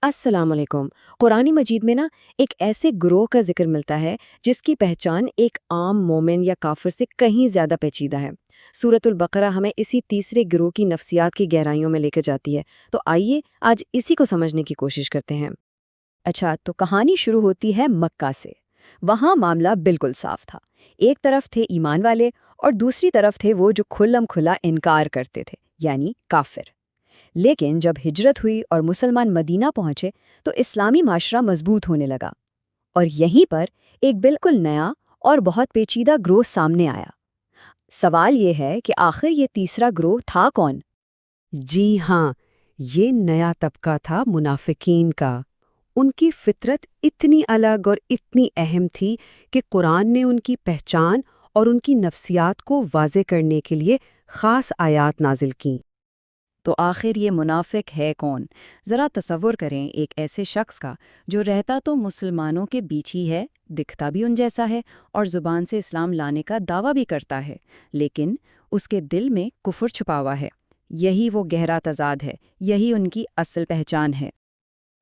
السلام علیکم۔ قرآن مجید میں ایک ایسے گروہ کا ذکر ملتا ہے جس کی پہچان ایک عام مومن یا کافر سے کہیں زیادہ پیچیدہ ہے۔ سورۃ البقرہ ہمیں اسی تیسرے گروہ کی نفسیات کی گہرائیوں میں لے کے جاتی ہے، تو آئیے آج اسی کو سمجھنے کی کوشش کرتے ہیں۔ اچھا، تو کہانی شروع ہوتی ہے مکہ سے۔ وہاں معاملہ بالکل صاف تھا۔ ایک طرف تھے ایمان والے اور دوسری طرف تھے وہ جو کھلم کھلا انکار کرتے تھے، یعنی کافر۔ لیکن جب ہجرت ہوئی اور مسلمان مدینہ پہنچے تو اسلامی معاشرہ مضبوط ہونے لگا، اور یہیں پر ایک بالکل نیا اور بہت پیچیدہ گروہ سامنے آیا۔ سوال یہ ہے کہ آخر یہ تیسرا گروہ تھا کون؟ جی ہاں، یہ نیا طبقہ تھا منافقین کا۔ ان کی فطرت اتنی الگ اور اتنی اہم تھی کہ قرآن نے ان کی پہچان اور ان کی نفسیات کو واضح کرنے کے لیے خاص آیات نازل کیں۔ تو آخر یہ منافق ہے کون؟ ذرا تصور کریں ایک ایسے شخص کا جو رہتا تو مسلمانوں کے بیچ ہی ہے، دکھتا بھی ان جیسا ہے اور زبان سے اسلام لانے کا دعویٰ بھی کرتا ہے، لیکن اس کے دل میں کفر چھپا ہوا ہے۔ یہی وہ گہرا تضاد ہے، یہی ان کی اصل پہچان ہے۔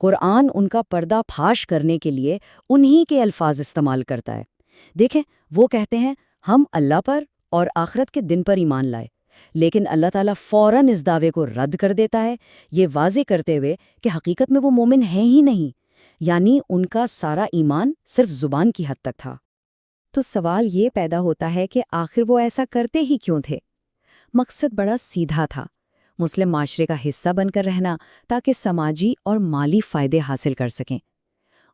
قرآن ان کا پردہ پھاش کرنے کے لیے انہی کے الفاظ استعمال کرتا ہے۔ دیکھیں، وہ کہتے ہیں ہم اللہ پر اور آخرت کے دن پر ایمان لائے، لیکن اللہ تعالیٰ فوراً اس دعوے کو رد کر دیتا ہے، یہ واضح کرتے ہوئے کہ حقیقت میں وہ مومن ہیں ہی نہیں، یعنی ان کا سارا ایمان صرف زبان کی حد تک تھا۔ تو سوال یہ پیدا ہوتا ہے کہ آخر وہ ایسا کرتے ہی کیوں تھے؟ مقصد بڑا سیدھا تھا، مسلم معاشرے کا حصہ بن کر رہنا تاکہ سماجی اور مالی فائدے حاصل کر سکیں۔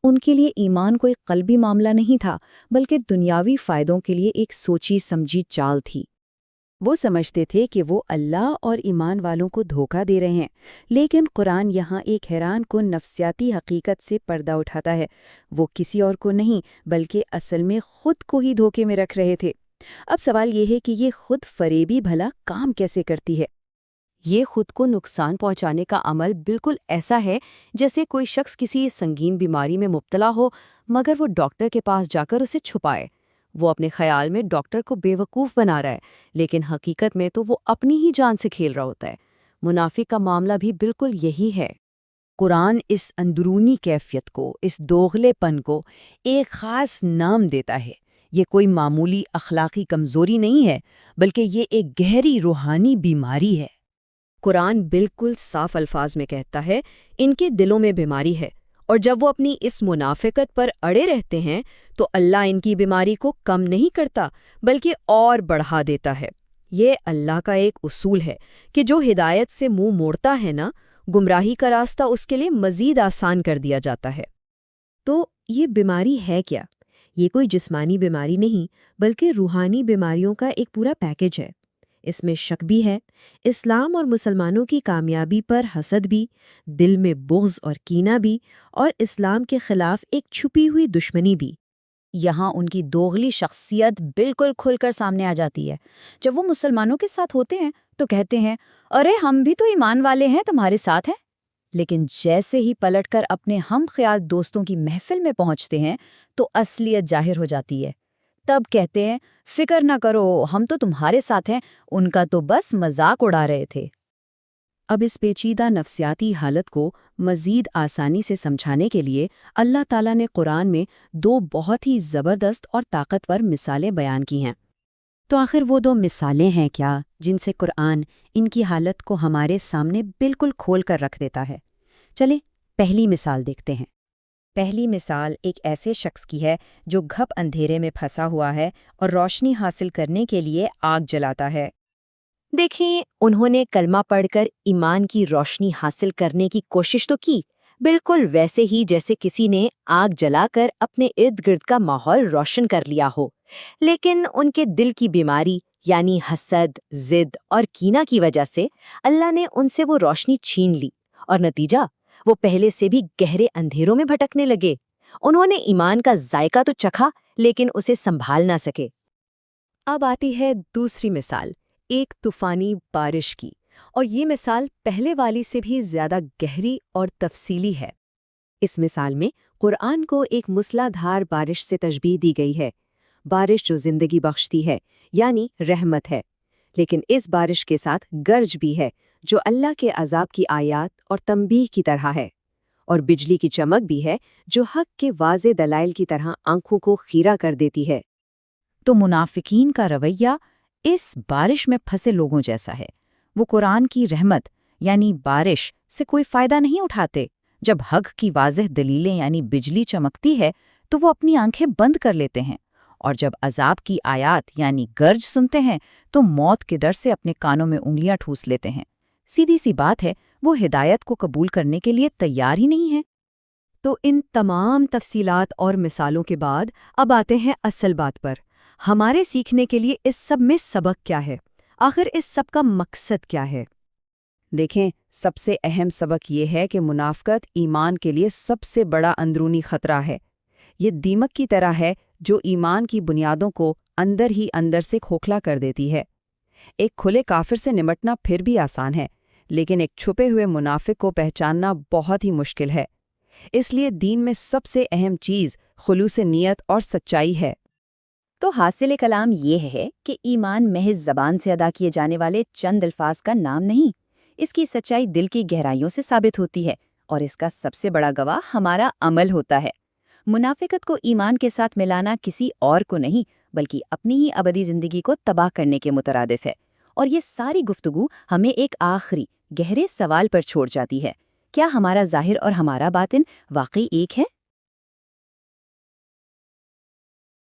ان کے لیے ایمان کوئی قلبی معاملہ نہیں تھا، بلکہ دنیاوی فائدوں کے لیے ایک سوچی سمجھی چال تھی۔ وہ سمجھتے تھے کہ وہ اللہ اور ایمان والوں کو دھوکہ دے رہے ہیں، لیکن قرآن یہاں ایک حیران کن نفسیاتی حقیقت سے پردہ اٹھاتا ہے۔ وہ کسی اور کو نہیں بلکہ اصل میں خود کو ہی دھوکے میں رکھ رہے تھے۔ اب سوال یہ ہے کہ یہ خود فریبی بھلا کام کیسے کرتی ہے؟ یہ خود کو نقصان پہنچانے کا عمل بالکل ایسا ہے جیسے کوئی شخص کسی سنگین بیماری میں مبتلا ہو مگر وہ ڈاکٹر کے پاس جا کر اسے چھپائے۔ وہ اپنے خیال میں ڈاکٹر کو بے وقوف بنا رہا ہے، لیکن حقیقت میں تو وہ اپنی ہی جان سے کھیل رہا ہوتا ہے۔ منافق کا معاملہ بھی بالکل یہی ہے۔ قرآن اس اندرونی کیفیت کو، اس دوغلے پن کو ایک خاص نام دیتا ہے۔ یہ کوئی معمولی اخلاقی کمزوری نہیں ہے، بلکہ یہ ایک گہری روحانی بیماری ہے۔ قرآن بالکل صاف الفاظ میں کہتا ہے ان کے دلوں میں بیماری ہے، اور جب وہ اپنی اس منافقت پر اڑے رہتے ہیں تو اللہ ان کی بیماری کو کم نہیں کرتا بلکہ اور بڑھا دیتا ہے۔ یہ اللہ کا ایک اصول ہے کہ جو ہدایت سے منہ موڑتا ہے گمراہی کا راستہ اس کے لیے مزید آسان کر دیا جاتا ہے۔ تو یہ بیماری ہے کیا؟ یہ کوئی جسمانی بیماری نہیں بلکہ روحانی بیماریوں کا ایک پورا پیکج ہے۔ اس میں شک بھی ہے، اسلام اور مسلمانوں کی کامیابی پر حسد بھی، دل میں بغض اور کینہ بھی، اور اسلام کے خلاف ایک چھپی ہوئی دشمنی بھی۔ یہاں ان کی دوغلی شخصیت بالکل کھل کر سامنے آ جاتی ہے۔ جب وہ مسلمانوں کے ساتھ ہوتے ہیں تو کہتے ہیں ارے ہم بھی تو ایمان والے ہیں، تمہارے ساتھ ہیں، لیکن جیسے ہی پلٹ کر اپنے ہم خیال دوستوں کی محفل میں پہنچتے ہیں تو اصلیت ظاہر ہو جاتی ہے۔ تب کہتے ہیں فکر نہ کرو، ہم تو تمہارے ساتھ ہیں، ان کا تو بس مذاق اڑا رہے تھے۔ اب اس پیچیدہ نفسیاتی حالت کو مزید آسانی سے سمجھانے کے لیے اللہ تعالیٰ نے قرآن میں دو بہت ہی زبردست اور طاقتور مثالیں بیان کی ہیں۔ تو آخر وہ دو مثالیں ہیں کیا جن سے قرآن ان کی حالت کو ہمارے سامنے بالکل کھول کر رکھ دیتا ہے؟ چلیں پہلی مثال دیکھتے ہیں۔ پہلی مثال ایک ایسے شخص کی ہے جو گھپ اندھیرے میں پھنسا ہوا ہے اور روشنی حاصل کرنے کے لیے آگ جلاتا ہے۔ دیکھیں، انہوں نے کلمہ پڑھ کر ایمان کی روشنی حاصل کرنے کی کوشش تو کی، بالکل ویسے ہی جیسے کسی نے آگ جلا کر اپنے ارد گرد کا ماحول روشن کر لیا ہو، لیکن ان کے دل کی بیماری یعنی حسد، ضد اور کینہ کی وجہ سے اللہ نے ان سے وہ روشنی چھین لی، اور نتیجہ وہ پہلے سے بھی گہرے اندھیروں میں بھٹکنے لگے۔ انہوں نے ایمان کا ذائقہ تو چکھا لیکن اسے سنبھال نہ سکے۔ اب آتی ہے دوسری مثال، ایک طوفانی بارش کی، اور یہ مثال پہلے والی سے بھی زیادہ گہری اور تفصیلی ہے۔ اس مثال میں قرآن کو ایک موسلا دھار بارش سے تشبیہ دی گئی ہے، بارش جو زندگی بخشتی ہے یعنی رحمت ہے، لیکن اس بارش کے ساتھ گرج بھی ہے جو اللہ کے عذاب کی آیات اور تنبیہ کی طرح ہے۔ اور بجلی کی چمک بھی ہے جو حق کے واضح دلائل کی طرح آنکھوں کو خیرہ کر دیتی ہے۔ تو منافقین کا رویہ اس بارش میں پھنسے لوگوں جیسا ہے۔ وہ قرآن کی رحمت یعنی بارش سے کوئی فائدہ نہیں اٹھاتے۔ جب حق کی واضح دلیلیں یعنی بجلی چمکتی ہے تو وہ اپنی آنکھیں بند کر لیتے ہیں، اور جب عذاب کی آیات یعنی گرج سنتے ہیں تو موت کے ڈر سے اپنے کانوں میں انگلیاں ٹھوس لیتے ہیں۔ سیدھی سی بات ہے، وہ ہدایت کو قبول کرنے کے لیے تیار ہی نہیں ہے۔ تو ان تمام تفصیلات اور مثالوں کے بعد اب آتے ہیں اصل بات پر۔ ہمارے سیکھنے کے لیے اس سب میں سبق کیا ہے؟ آخر اس سب کا مقصد کیا ہے؟ دیکھیں، سب سے اہم سبق یہ ہے کہ منافقت ایمان کے لیے سب سے بڑا اندرونی خطرہ ہے۔ یہ دیمک کی طرح ہے جو ایمان کی بنیادوں کو اندر ہی اندر سے کھوکھلا کر دیتی ہے۔ ایک کھلے کافر سے نمٹنا پھر بھی آسان ہے، لیکن ایک چھپے ہوئے منافق کو پہچاننا بہت ہی مشکل ہے۔ اس لیے دین میں سب سے اہم چیز خلوص نیت اور سچائی ہے۔ تو حاصل کلام یہ ہے کہ ایمان محض زبان سے ادا کیے جانے والے چند الفاظ کا نام نہیں، اس کی سچائی دل کی گہرائیوں سے ثابت ہوتی ہے، اور اس کا سب سے بڑا گواہ ہمارا عمل ہوتا ہے۔ منافقت کو ایمان کے ساتھ ملانا کسی اور کو نہیں بلکہ اپنی ہی ابدی زندگی کو تباہ کرنے کے مترادف ہے، اور یہ ساری گفتگو ہمیں ایک آخری گہرے سوال پر چھوڑ جاتی ہے: کیا ہمارا ظاہر اور ہمارا باطن واقعی ایک ہے؟